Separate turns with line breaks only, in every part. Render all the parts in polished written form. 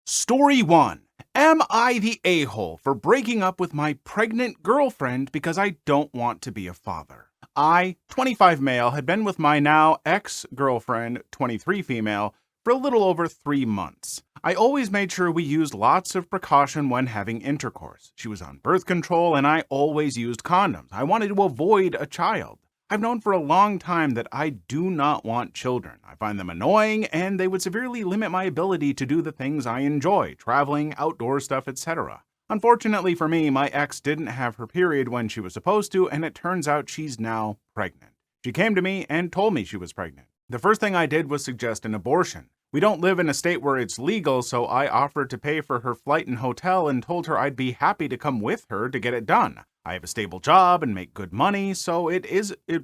Story 1. Am I the a-hole for breaking up with my pregnant girlfriend because I don't want to be a father? I, 25 male, had been with my now ex-girlfriend, 23 female, for a little over 3 months. I always made sure we used lots of precaution when having intercourse. She was on birth control and I always used condoms. I wanted to avoid a child. I've known for a long time that I do not want children. I find them annoying, and they would severely limit my ability to do the things I enjoy, traveling, outdoor stuff, etc. Unfortunately for me, my ex didn't have her period when she was supposed to, and it turns out she's now pregnant. She came to me and told me she was pregnant. The first thing I did was suggest an abortion. We don't live in a state where it's legal, so I offered to pay for her flight and hotel and told her I'd be happy to come with her to get it done. I have a stable job and make good money, so it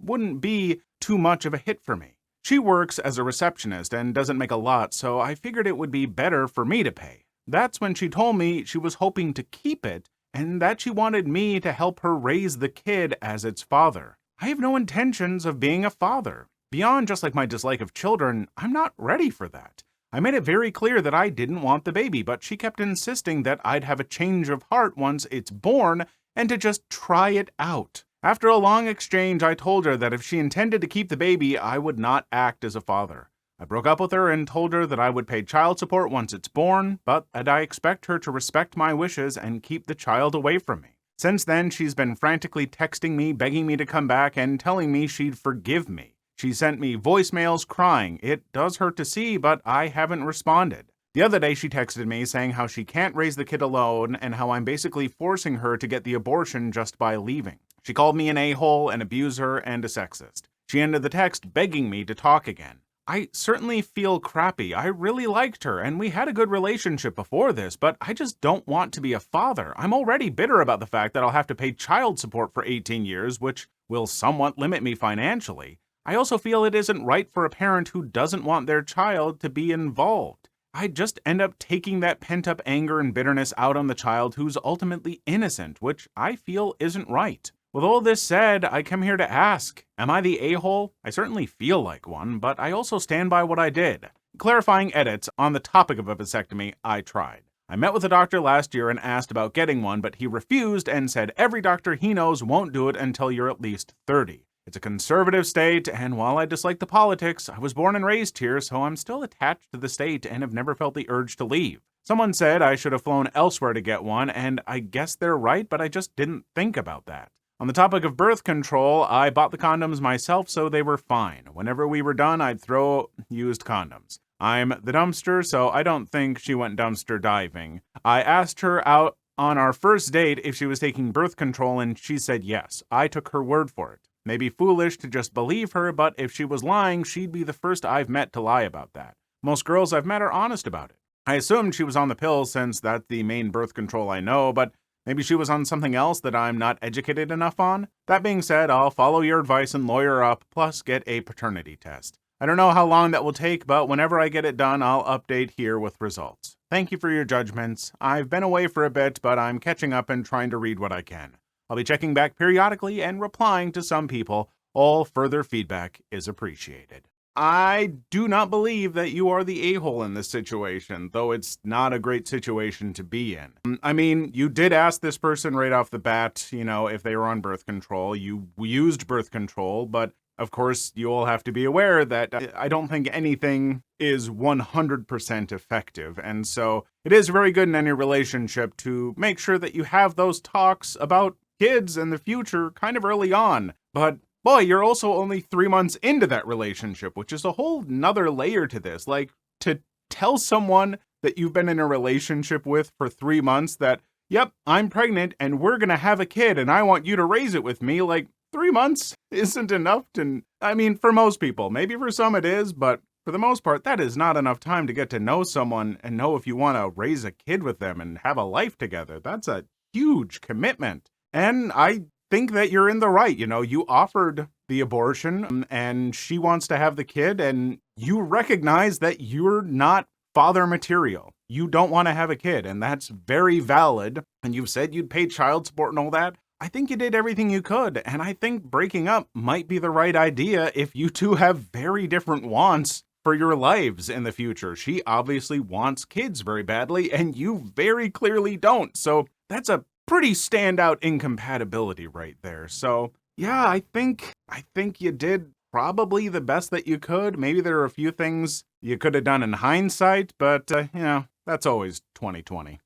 wouldn't be too much of a hit for me. She works as a receptionist and doesn't make a lot, so I figured it would be better for me to pay. That's when she told me she was hoping to keep it and that she wanted me to help her raise the kid as its father. I have no intentions of being a father. Beyond just like my dislike of children, I'm not ready for that. I made it very clear that I didn't want the baby, but she kept insisting that I'd have a change of heart once it's born and to just try it out. After a long exchange, I told her that if she intended to keep the baby, I would not act as a father. I broke up with her and told her that I would pay child support once it's born, but that I expect her to respect my wishes and keep the child away from me. Since then, she's been frantically texting me, begging me to come back, and telling me she'd forgive me. She sent me voicemails crying. It does hurt to see, but I haven't responded. The other day she texted me saying how she can't raise the kid alone and how I'm basically forcing her to get the abortion just by leaving. She called me an a-hole, an abuser, and a sexist. She ended the text begging me to talk again. I certainly feel crappy. I really liked her, and we had a good relationship before this, but I just don't want to be a father. I'm already bitter about the fact that I'll have to pay child support for 18 years, which will somewhat limit me financially. I also feel it isn't right for a parent who doesn't want their child to be involved. I just end up taking that pent-up anger and bitterness out on the child who's ultimately innocent, which I feel isn't right. With all this said, I come here to ask, am I the a-hole? I certainly feel like one, but I also stand by what I did. Clarifying edits on the topic of a vasectomy, I tried. I met with a doctor last year and asked about getting one, but he refused and said every doctor he knows won't do it until you're at least 30. It's a conservative state, and while I dislike the politics, I was born and raised here, so I'm still attached to the state and have never felt the urge to leave. Someone said I should have flown elsewhere to get one, and I guess they're right, but I just didn't think about that. On the topic of birth control, I bought the condoms myself, so they were fine. Whenever we were done, I'd throw used condoms. I'm the dumpster, so I don't think she went dumpster diving. I asked her out on our first date if she was taking birth control, and she said yes. I took her word for it. Maybe foolish to just believe her, but if she was lying, she'd be the first I've met to lie about that. Most girls I've met are honest about it. I assumed she was on the pill since that's the main birth control I know, but maybe she was on something else that I'm not educated enough on. That being said, I'll follow your advice and lawyer up, plus get a paternity test. I don't know how long that will take, but whenever I get it done, I'll update here with results. Thank you for your judgments. I've been away for a bit, but I'm catching up and trying to read what I can. I'll be checking back periodically and replying to some people. All further feedback is appreciated. I do not believe that you are the a-hole in this situation, though it's not a great situation to be in. I mean, you did ask this person right off the bat, if they were on birth control. You used birth control, but of course, you all have to be aware that I don't think anything is 100% effective. And so it is very good in any relationship to make sure that you have those talks about kids and the future kind of early on. But boy, you're also only 3 months into that relationship, which is a whole nother layer to this. Like, to tell someone that you've been in a relationship with for 3 months that, yep, I'm pregnant and we're gonna have a kid and I want you to raise it with me, like, 3 months isn't enough to, I mean, for most people, maybe for some it is, but for the most part, that is not enough time to get to know someone and know if you want to raise a kid with them and have a life together. That's a huge commitment. And I think that you're in the right. You offered the abortion and she wants to have the kid, and you recognize that you're not father material. You don't want to have a kid, and that's very valid. And you've said you'd pay child support and all that. I think you did everything you could, and I think breaking up might be the right idea if you two have very different wants for your lives in the future. She obviously wants kids very badly, and you very clearly don't. So that's a pretty standout incompatibility right there. So yeah, I think you did probably the best that you could. Maybe there are a few things you could have done in hindsight, but that's always 2020.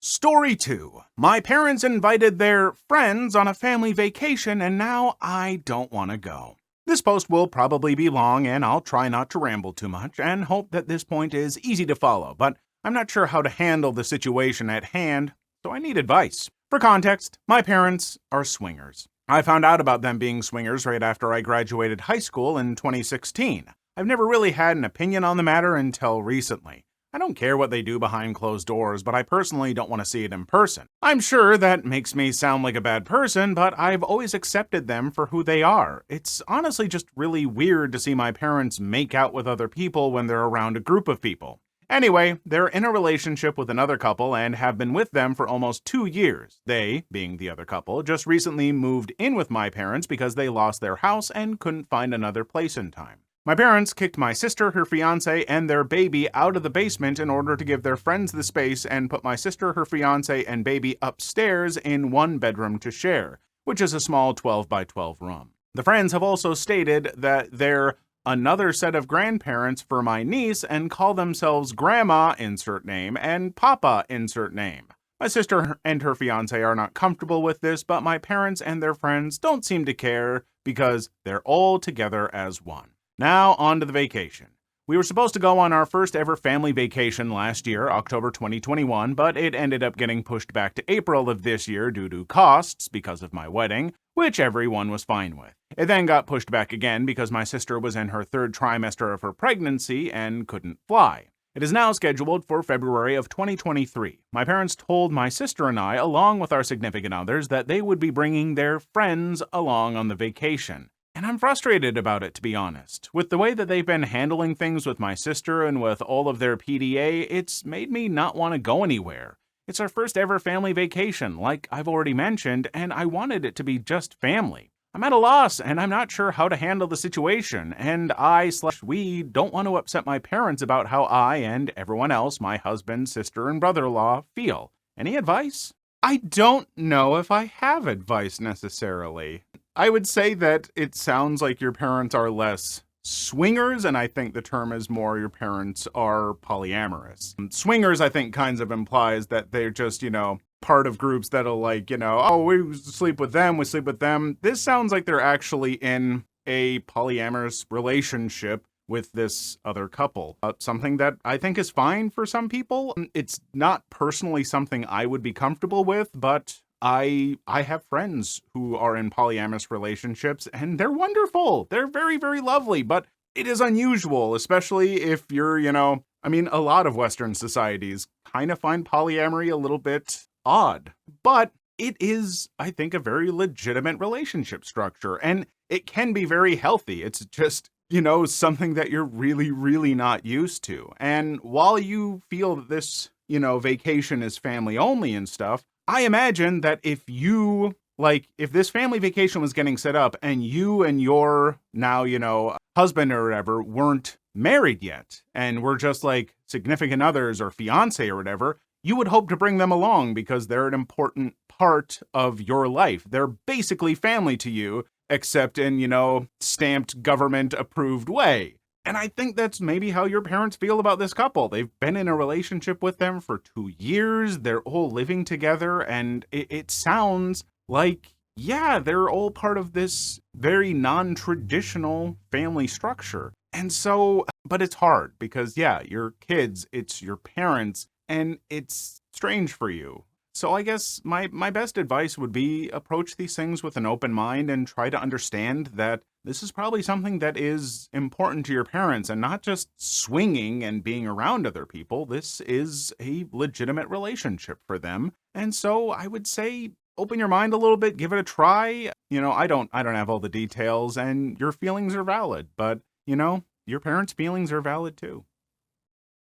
Story 2. My parents invited their friends on a family vacation, and now I don't want to go. This post will probably be long, and I'll try not to ramble too much, and hope that this point is easy to follow, but I'm not sure how to handle the situation at hand, so I need advice. For context, my parents are swingers. I found out about them being swingers right after I graduated high school in 2016. I've never really had an opinion on the matter until recently. I don't care what they do behind closed doors, but I personally don't want to see it in person. I'm sure that makes me sound like a bad person, but I've always accepted them for who they are. It's honestly just really weird to see my parents make out with other people when they're around a group of people. Anyway, they're in a relationship with another couple and have been with them for almost 2 years. They, being the other couple, just recently moved in with my parents because they lost their house and couldn't find another place in time. My parents kicked my sister, her fiancé, and their baby out of the basement in order to give their friends the space and put my sister, her fiancé, and baby upstairs in one bedroom to share, which is a small 12 by 12 room. The friends have also stated that they're another set of grandparents for my niece and call themselves Grandma, insert name, and Papa, insert name. My sister and her fiancé are not comfortable with this, but my parents and their friends don't seem to care because they're all together as one. Now, on to the vacation. We were supposed to go on our first ever family vacation last year, October 2021, but it ended up getting pushed back to April of this year due to costs because of my wedding, which everyone was fine with. It then got pushed back again because my sister was in her 3rd trimester of her pregnancy and couldn't fly. It is now scheduled for February of 2023. My parents told my sister and I, along with our significant others, that they would be bringing their friends along on the vacation. And I'm frustrated about it, to be honest. With the way that they've been handling things with my sister and with all of their PDA, it's made me not want to go anywhere. It's our first ever family vacation, like I've already mentioned, and I wanted it to be just family. I'm at a loss, and I'm not sure how to handle the situation, and we don't want to upset my parents about how I and everyone else, my husband, sister, and brother-in-law, feel. Any advice? I don't know if I have advice necessarily. I would say that it sounds like your parents are less swingers, and I think the term is more your parents are polyamorous. Swingers, I think, kinds of implies that they're just, part of groups that'll oh, we sleep with them, we sleep with them. This sounds like they're actually in a polyamorous relationship with this other couple. Something that I think is fine for some people. It's not personally something I would be comfortable with, but I have friends who are in polyamorous relationships, and they're wonderful. They're very, very lovely, but it is unusual, especially if you're, a lot of Western societies kind of find polyamory a little bit odd, but it is, I think, a very legitimate relationship structure, and it can be very healthy. It's just, something that you're really, really not used to. And while you feel that this, vacation is family only and stuff, I imagine that if this family vacation was getting set up and you and your now, husband or whatever weren't married yet and were just like significant others or fiance or whatever, you would hope to bring them along because they're an important part of your life. They're basically family to you, except in, stamped government approved way. And I think that's maybe how your parents feel about this couple. They've been in a relationship with them for 2 years. They're all living together. And it sounds like, yeah, they're all part of this very non-traditional family structure. And so, but it's hard because, yeah, your kids, it's your parents, and it's strange for you. So I guess my best advice would be approach these things with an open mind and try to understand that this is probably something that is important to your parents and not just swinging and being around other people. This is a legitimate relationship for them. And so I would say open your mind a little bit, give it a try. I don't have all the details, and your feelings are valid, but your parents' feelings are valid too.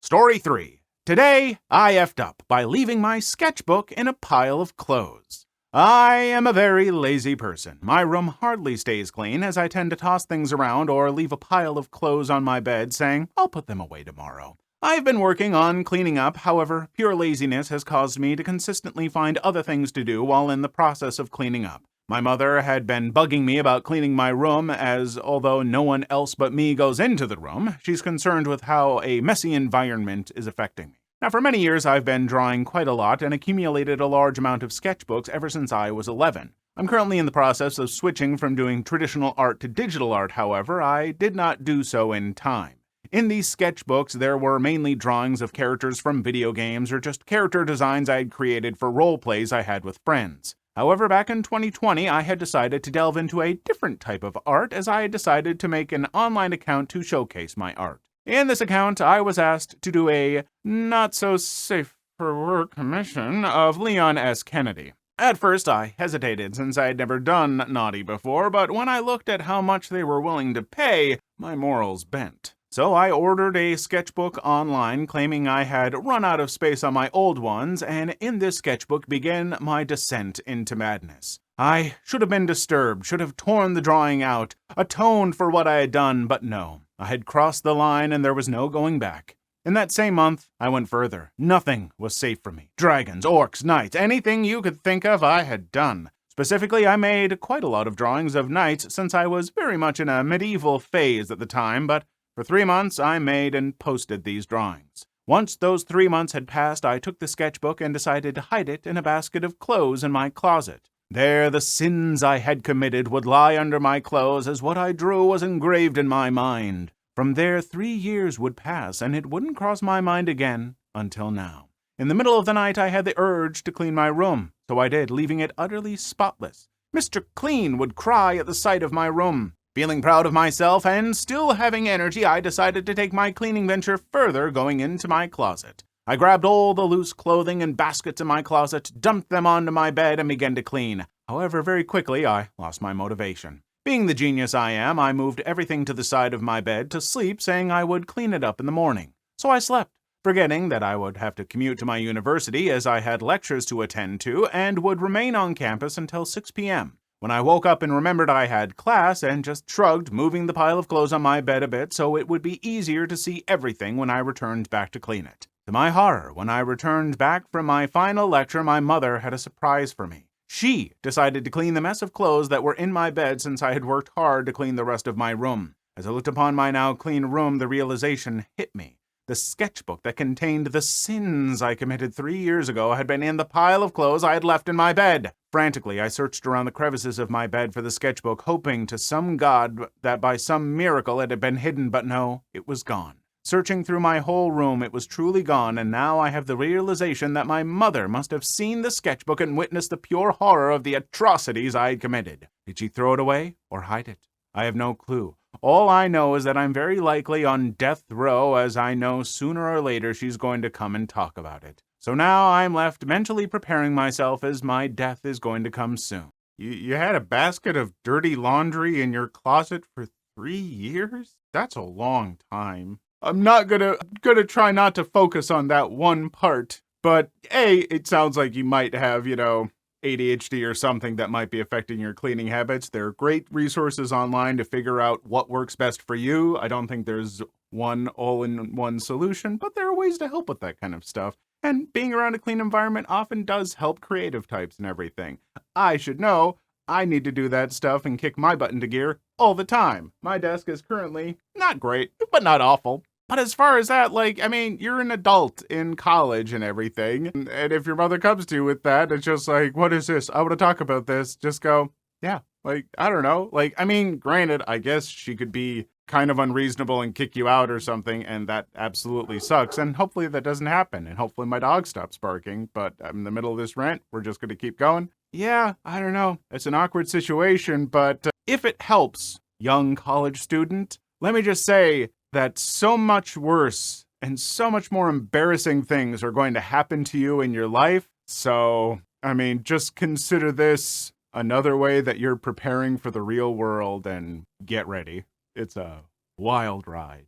Story 3. Today, I effed up by leaving my sketchbook in a pile of clothes. I am a very lazy person. My room hardly stays clean, as I tend to toss things around or leave a pile of clothes on my bed saying, I'll put them away tomorrow. I've been working on cleaning up, however, pure laziness has caused me to consistently find other things to do while in the process of cleaning up. My mother had been bugging me about cleaning my room, as although no one else but me goes into the room, she's concerned with how a messy environment is affecting me. Now, for many years, I've been drawing quite a lot and accumulated a large amount of sketchbooks ever since I was 11. I'm currently in the process of switching from doing traditional art to digital art, however, I did not do so in time. In these sketchbooks, there were mainly drawings of characters from video games or just character designs I had created for role plays I had with friends. However, back in 2020, I had decided to delve into a different type of art as I had decided to make an online account to showcase my art. In this account, I was asked to do a not-so-safe-for-work commission of Leon S. Kennedy. At first, I hesitated since I had never done naughty before, but when I looked at how much they were willing to pay, my morals bent. So I ordered a sketchbook online claiming I had run out of space on my old ones, and in this sketchbook began my descent into madness. I should have been disturbed, should have torn the drawing out, atoned for what I had done, but no. I had crossed the line and there was no going back. In that same month, I went further. Nothing was safe for me. Dragons, orcs, knights, anything you could think of, I had done. Specifically, I made quite a lot of drawings of knights since I was very much in a medieval phase at the time, but for 3 months, I made and posted these drawings. Once those 3 months had passed, I took the sketchbook and decided to hide it in a basket of clothes in my closet. There, the sins I had committed would lie under my clothes as what I drew was engraved in my mind. From there, 3 years would pass, and it wouldn't cross my mind again until now. In the middle of the night, I had the urge to clean my room, so I did, leaving it utterly spotless. Mr. Clean would cry at the sight of my room. Feeling proud of myself and still having energy, I decided to take my cleaning venture further, going into my closet. I grabbed all the loose clothing and baskets in my closet, dumped them onto my bed, and began to clean. However, very quickly, I lost my motivation. Being the genius I am, I moved everything to the side of my bed to sleep, saying I would clean it up in the morning. So I slept, forgetting that I would have to commute to my university as I had lectures to attend to and would remain on campus until 6 p.m. When I woke up and remembered I had class and just shrugged, moving the pile of clothes on my bed a bit so it would be easier to see everything when I returned back to clean it. To my horror, when I returned back from my final lecture, my mother had a surprise for me. She decided to clean the mess of clothes that were in my bed since I had worked hard to clean the rest of my room. As I looked upon my now clean room, the realization hit me. The sketchbook that contained the sins I committed 3 years ago had been in the pile of clothes I had left in my bed. Frantically, I searched around the crevices of my bed for the sketchbook, hoping to some god that by some miracle it had been hidden, but no, it was gone. Searching through my whole room, it was truly gone, and now I have the realization that my mother must have seen the sketchbook and witnessed the pure horror of the atrocities I had committed. Did she throw it away or hide it? I have no clue. All I know is that I'm very likely on death row, as I know sooner or later she's going to come and talk about it. So now I'm left mentally preparing myself as my death is going to come soon. You had a basket of dirty laundry in your closet for 3 years? That's a long time. I'm not gonna try not to focus on that one part, but it sounds like you might have, ADHD or something that might be affecting your cleaning habits. There are great resources online to figure out what works best for you. I don't think there's one all-in-one solution, but there are ways to help with that kind of stuff. And being around a clean environment often does help creative types and everything. I should know. I need to do that stuff and kick my butt into gear all the time. My desk is currently not great, but not awful. But as far as that, you're an adult in college and everything. And if your mother comes to you with that, it's just like, what is this? I want to talk about this. Just go, yeah, I don't know. Granted, I guess she could be kind of unreasonable and kick you out or something, and that absolutely sucks. And hopefully that doesn't happen. And hopefully my dog stops barking. But I'm in the middle of this rant. We're just going to keep going. Yeah, I don't know. It's an awkward situation, but if it helps, young college student, let me just say that so much worse and so much more embarrassing things are going to happen to you in your life. So, just consider this another way that you're preparing for the real world and get ready. It's a wild ride.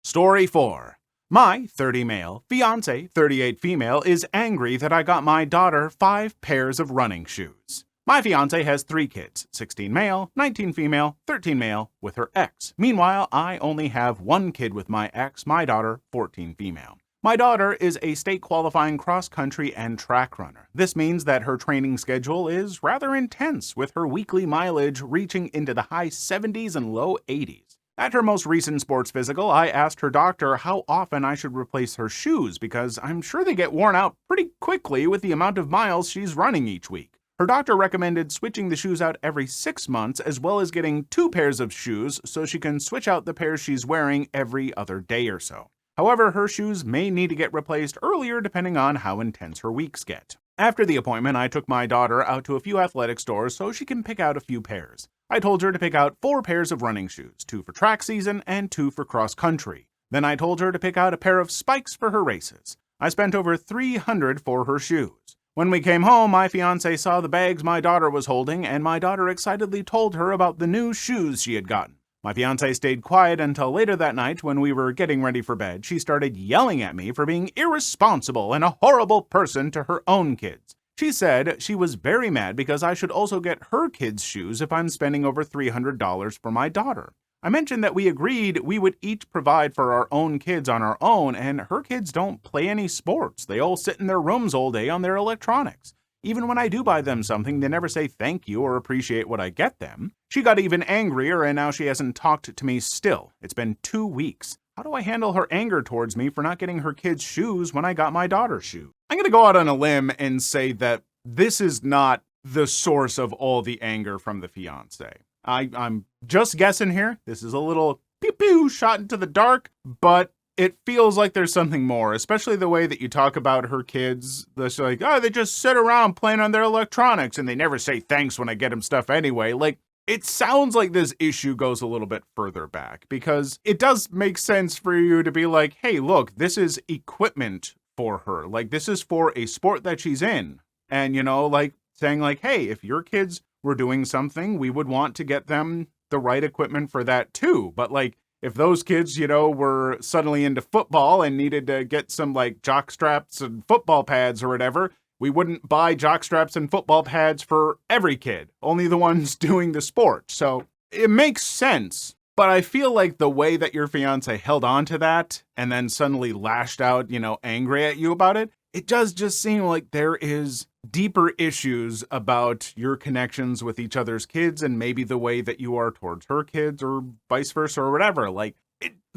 Story 4. My 30 male fiance, 38 female, is angry that I got my daughter 5 pairs of running shoes. My fiance has 3 kids, 16 male, 19 female, 13 male, with her ex. Meanwhile, I only have 1 kid with my ex, my daughter, 14 female. My daughter is a state qualifying cross-country and track runner. This means that her training schedule is rather intense, with her weekly mileage reaching into the high 70s and low 80s. At her most recent sports physical, I asked her doctor how often I should replace her shoes because I'm sure they get worn out pretty quickly with the amount of miles she's running each week. Her doctor recommended switching the shoes out every 6 months as well as getting 2 pairs of shoes so she can switch out the pairs she's wearing every other day or so. However, her shoes may need to get replaced earlier depending on how intense her weeks get. After the appointment, I took my daughter out to a few athletic stores so she can pick out a few pairs. I told her to pick out 4 pairs of running shoes, 2 for track season and 2 for cross-country. Then I told her to pick out a pair of spikes for her races. I spent over $300 for her shoes. When we came home, my fiancé saw the bags my daughter was holding, and my daughter excitedly told her about the new shoes she had gotten. My fiancé stayed quiet until later that night when we were getting ready for bed. She started yelling at me for being irresponsible and a horrible person to her own kids. She said she was very mad because I should also get her kids' shoes if I'm spending over $300 for my daughter. I mentioned that we agreed we would each provide for our own kids on our own, and her kids don't play any sports. They all sit in their rooms all day on their electronics. Even when I do buy them something, they never say thank you or appreciate what I get them. She got even angrier, and now she hasn't talked to me still. It's been 2 weeks. How do I handle her anger towards me for not getting her kids' shoes when I got my daughter's shoes? I'm going to go out on a limb and say that this is not the source of all the anger from the fiancé. I'm just guessing here. This is a little pew-pew shot into the dark, but it feels like there's something more, especially the way that you talk about her kids. That's like, oh, they just sit around playing on their electronics and they never say thanks when I get them stuff anyway. Like, it sounds like this issue goes a little bit further back because it does make sense for you to be like, hey, look, this is equipment for her. Like, this is for a sport that she's in. And, like saying like, hey, if your kids were doing something, we would want to get them the right equipment for that too. But like, if those kids, were suddenly into football and needed to get some like jock straps and football pads or whatever, we wouldn't buy jock straps and football pads for every kid, only the ones doing the sport. So it makes sense, but I feel like the way that your fiance held on to that and then suddenly lashed out, angry at you about it, it does just seem like there is deeper issues about your connections with each other's kids and maybe the way that you are towards her kids or vice versa or whatever. Like,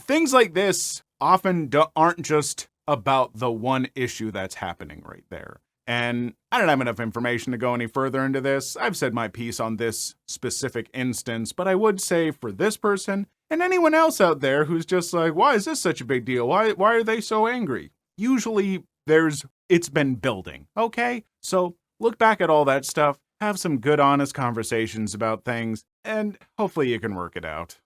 things like this often aren't just about the one issue that's happening right there. And I don't have enough information to go any further into this. I've said my piece on this specific instance, but I would say for this person and anyone else out there who's just like, why is this such a big deal? Why are they so angry? Usually it's been building, okay? So look back at all that stuff, have some good, honest conversations about things, and hopefully you can work it out.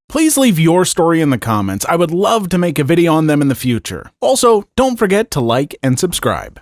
Please leave your story in the comments. I would love to make a video on them in the future. Also, don't forget to like and subscribe.